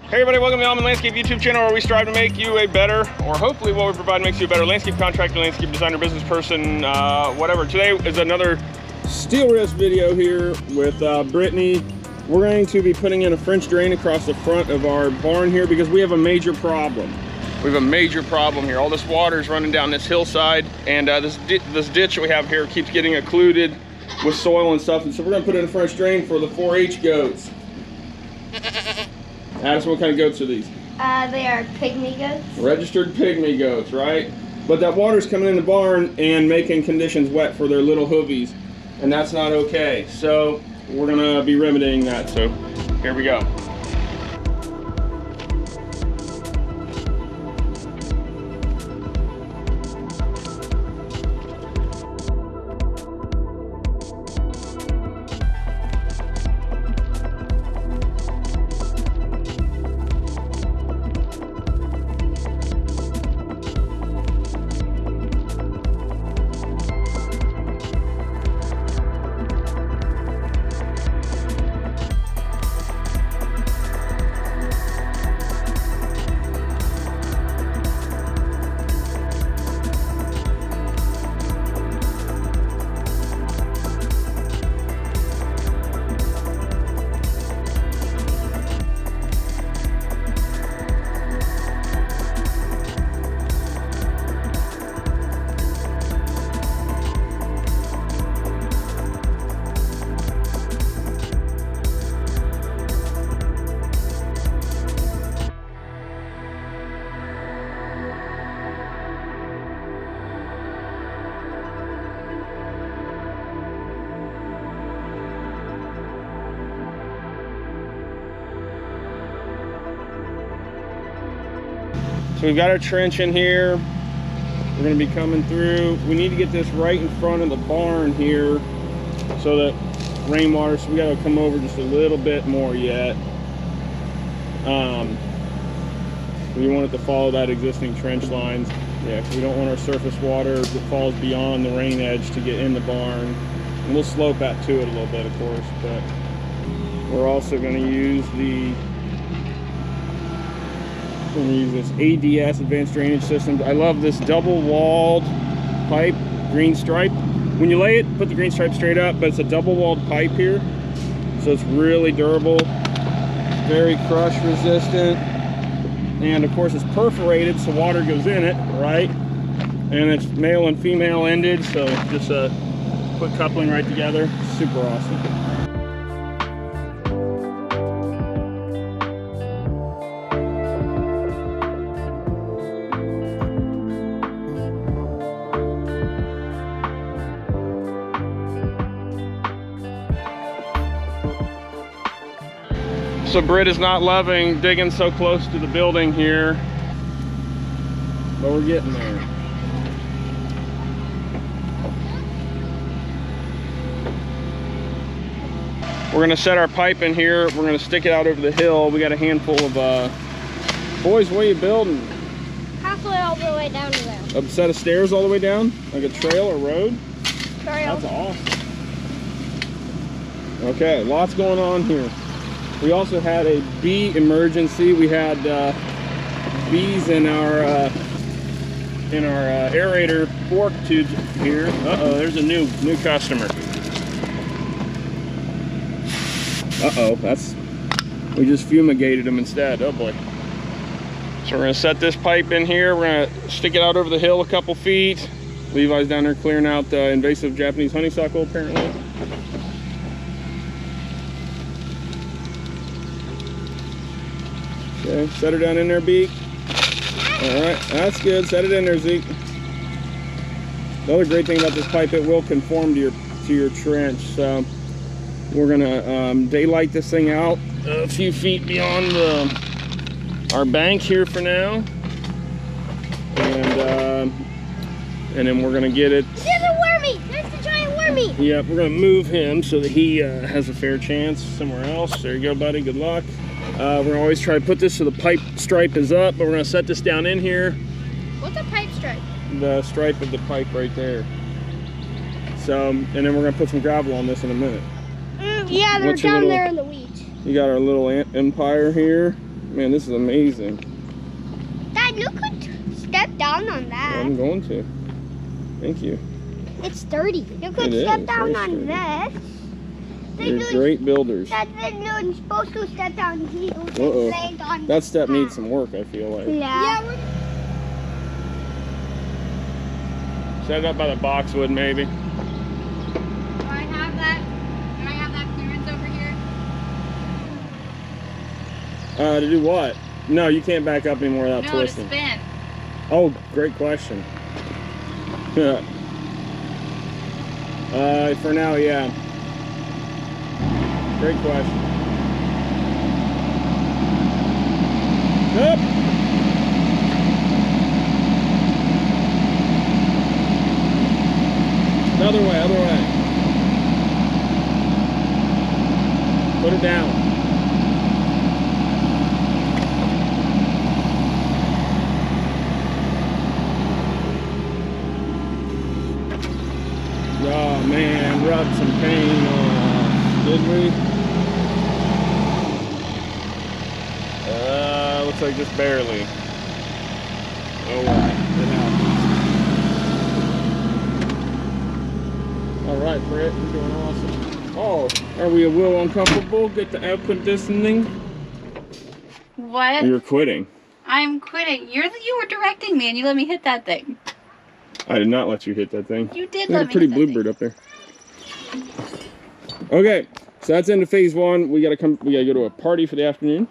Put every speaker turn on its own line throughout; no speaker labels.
Hey everybody, welcome to the Almond Landscape YouTube channel where we strive to make you a better, or hopefully what we provide makes you a better landscape contractor, landscape designer, business person, whatever. Today is another Steelwrist video here with Brittany. We're going to be putting in a French drain across the front of our barn here because we have a major problem. We have a major problem here. All this water is running down this hillside, and this ditch that we have here keeps getting occluded with soil and stuff, and so we're going to put in a French drain for the 4-H goats. Addison, what kind of goats are these?
They are pygmy goats.
Registered pygmy goats, right? But that water's coming in the barn and making conditions wet for their little hoovies, and that's not okay. So we're gonna be remedying that, so here we go. So we've got our trench in here. We're going to be coming through. We need to get this right in front of the barn here so that rainwater, so we got to come over just a little bit more yet. We want it to follow that existing trench lines. Yeah, because we don't want our surface water that falls beyond the rain edge to get in the barn. And we'll slope that to it a little bit, of course, but we're also going to use this ADS, Advanced Drainage System. I love this double-walled pipe, green stripe. When you lay it, put the green stripe straight up, but it's a double-walled pipe here, so it's really durable, very crush resistant, and of course it's perforated so water goes in it, right? And it's male and female ended, so just put coupling right together. Super awesome. So Britt is not loving digging so close to the building here, but we're getting there. We're gonna set our pipe in here. We're gonna stick it out over the hill. We got a handful of, boys, what are you building?
Halfway all the way down to there.
A set of stairs all the way down? Like a trail or road?
Trail.
That's awesome. Okay, lots going on here. We also had a bee emergency. We had bees in our aerator fork tube here. Uh-oh, there's a new customer. Uh-oh, we just fumigated them instead. Oh boy. So we're gonna set this pipe in here. We're gonna stick it out over the hill a couple feet. Levi's down there clearing out the invasive Japanese honeysuckle, apparently. Okay, set her down in there, Beak. All right, that's good. Set it in there, Zeke. The other great thing about this pipe, it will conform to your trench. So we're gonna daylight this thing out a few feet beyond our bank here for now, and then we're gonna get it.
There's a wormy. There's the giant wormy.
Yeah, we're gonna move him so that he has a fair chance somewhere else. There you go, buddy. Good luck. We're gonna always try to put this so the pipe stripe is up, but we're gonna set this down in here.
What's a pipe stripe?
The stripe of the pipe right there. So, and then we're gonna put some gravel on this in a minute.
Yeah, they're down there in the weeds.
You got our little empire here. Man, this is amazing.
Dad, you could step down on that.
I'm going to. Thank you.
It's sturdy. You could
It
step
is,
down
very
on
sturdy.
this.
You're great builders.
Dad, then you're supposed to step down here.
Uh-oh.
Land on
That step needs some work, I feel like.
Yeah.
Set it up by the boxwood, maybe.
Do I have that? Do I have that clearance over here?
To do what? No, you can't back up anymore without
No,
twisting.
to spin.
Oh, great question. Yeah. For now, yeah. Great question. Up. Other way, other way. Put it down. Oh man, rubbed some paint on, did we? Looks like just barely. Oh well, it happens. All right, Brett, you're doing awesome. Oh, are we a little uncomfortable? Get the output distancing?
What?
You're quitting.
I'm quitting. You were directing me and you let me hit that thing.
I did not let you hit that thing.
You did
We had
let
a
me
pretty
hit that
bluebird up there. Okay, so that's into phase one. We gotta go to a party for the afternoon.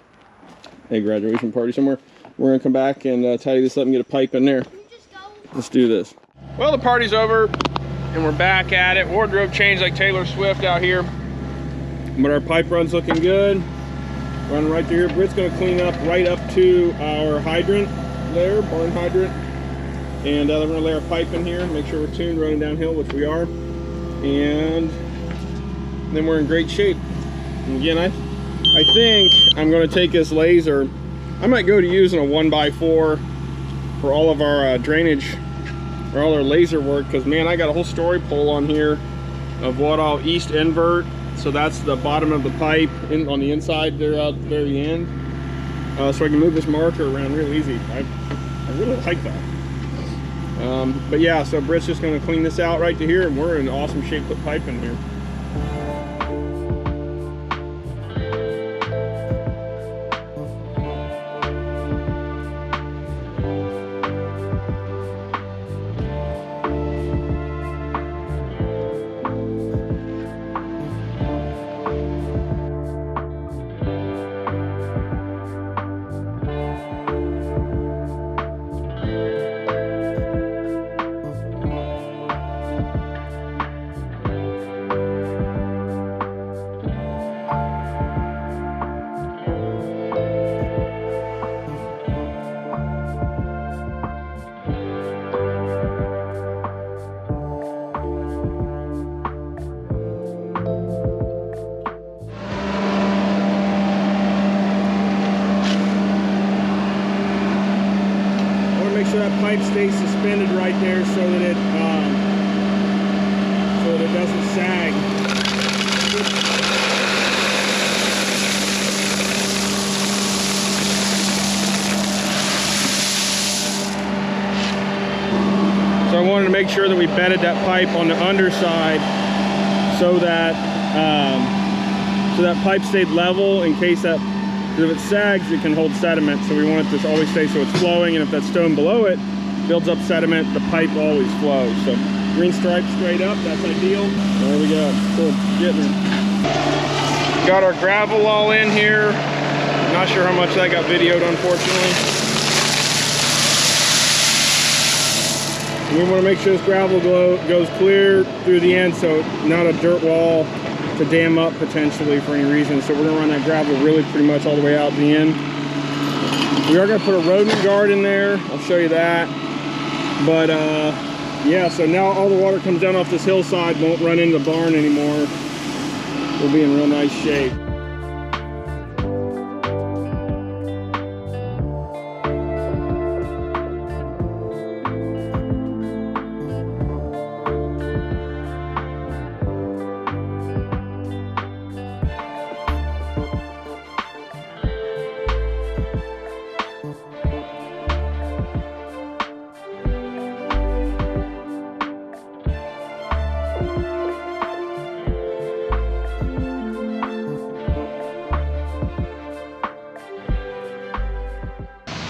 A graduation party somewhere. We're gonna come back and tidy this up and get a pipe in there. Let's do this. Well, the party's over and we're back at it. Wardrobe change like Taylor Swift out here. But our pipe run's looking good. Run right through here. Britt's gonna clean up right up to our hydrant there, barn hydrant. And then we're gonna lay our pipe in here, make sure we're tuned running downhill, which we are. And then we're in great shape. And again, I think I'm gonna take this laser. I might go to using a 1x4 for all of our drainage, or all our laser work, because man, I got a whole story pole on here of what I'll east invert. So that's the bottom of the pipe on the inside there at the very end. So I can move this marker around real easy. I really like that. But yeah, so Britt's just gonna clean this out right to here, and we're in awesome shape to put pipe in here. Make sure that pipe stays suspended right there so that it doesn't sag. So I wanted to make sure that we bedded that pipe on the underside so that that pipe stayed level in case that. Because if it sags, it can hold sediment, so we want it to always stay so it's flowing, and if that stone below it builds up sediment, the pipe always flows. So green stripe straight up, that's ideal. There we go, cool, getting it. Got our gravel all in here. Not sure how much that got videoed, unfortunately. We want to make sure this gravel goes clear through the end, so not a dirt wall to dam up potentially for any reason. So we're gonna run that gravel really pretty much all the way out to the end. We are gonna put a rodent guard in there. I'll show you that. But yeah, so now all the water comes down off this hillside, won't run into the barn anymore. We'll be in real nice shape.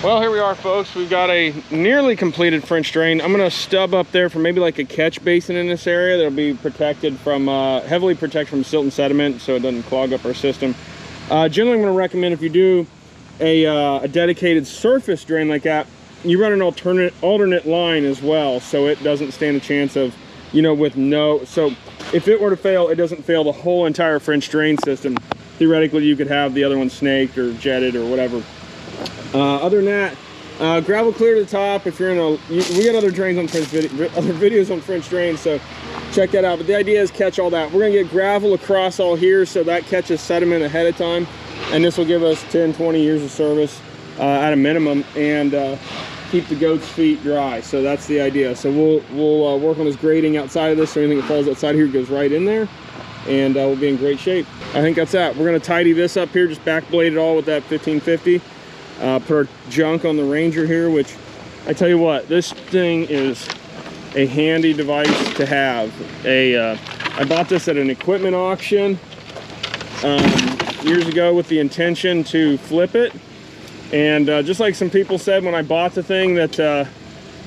Well, here we are, folks. We've got a nearly completed French drain. I'm gonna stub up there for maybe like a catch basin in this area that'll be protected from, heavily protected from silt and sediment so it doesn't clog up our system. Generally, I'm gonna recommend if you do a dedicated surface drain like that, you run an alternate line as well, so it doesn't stand a chance of, you know, with no, so if it were to fail, it doesn't fail the whole entire French drain system. Theoretically, you could have the other one snaked or jetted or whatever. Other than that, gravel clear to the top. If you're in a, we got other drains on French other videos on French drains, so check that out. But the idea is catch all that. We're gonna get gravel across all here, so that catches sediment ahead of time, and this will give us 10-20 years of service at a minimum, and keep the goat's feet dry. So that's the idea. So we'll work on this grading outside of this, so anything that falls outside here goes right in there, and we'll be in great shape. I think that's that. We're gonna tidy this up here, just backblade it all with that 1550. Put our junk on the Ranger here, which I tell you what, this thing is a handy device to have. I bought this at an equipment auction years ago with the intention to flip it, and just like some people said when I bought the thing that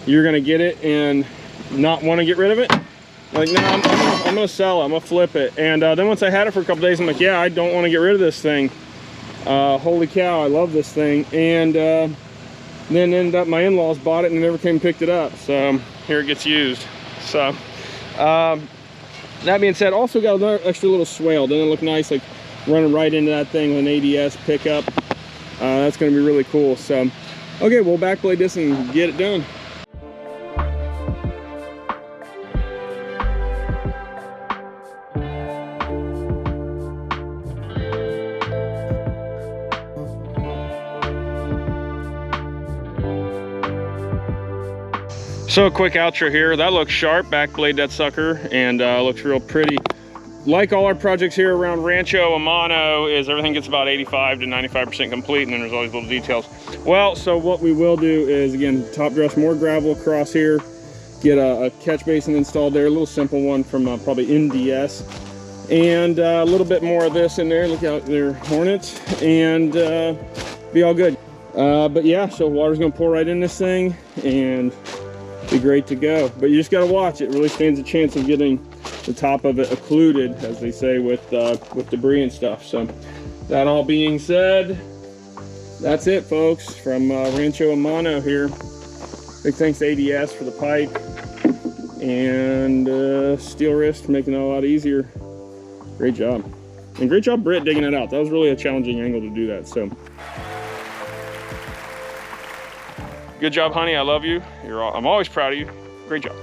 you're gonna get it and not want to get rid of it, like, no, I'm gonna sell it, I'm gonna flip it. And then once I had it for a couple days, I'm like, yeah, I don't want to get rid of this thing. Holy cow, I love this thing. And then ended up my in-laws bought it and never came and picked it up, so here it gets used. So that being said, also got another extra little swale. Doesn't it look nice, like running right into that thing with an ADS pickup? That's going to be really cool. So okay, we'll backblade this and get it done. So a quick outro here. That looks sharp, backblade that sucker, and looks real pretty. Like all our projects here around Rancho Amano, is everything gets about 85 to 95% complete, and then there's always little details. Well, so what we will do is, again, top dress more gravel across here, get a catch basin installed there, a little simple one from probably NDS, and a little bit more of this in there. Look out there, hornets, and be all good. But yeah, so water's gonna pour right in this thing, and be great to go. But you just got to watch. It really stands a chance of getting the top of it occluded, as they say, with debris and stuff. So that all being said, that's it, folks, from Rancho Amano here. Big thanks to ADS for the pipe, and Steelwrist for making it a lot easier. Great job. And great job, Britt, digging it out. That was really a challenging angle to do that. So good job, honey. I love you. I'm always proud of you. Great job.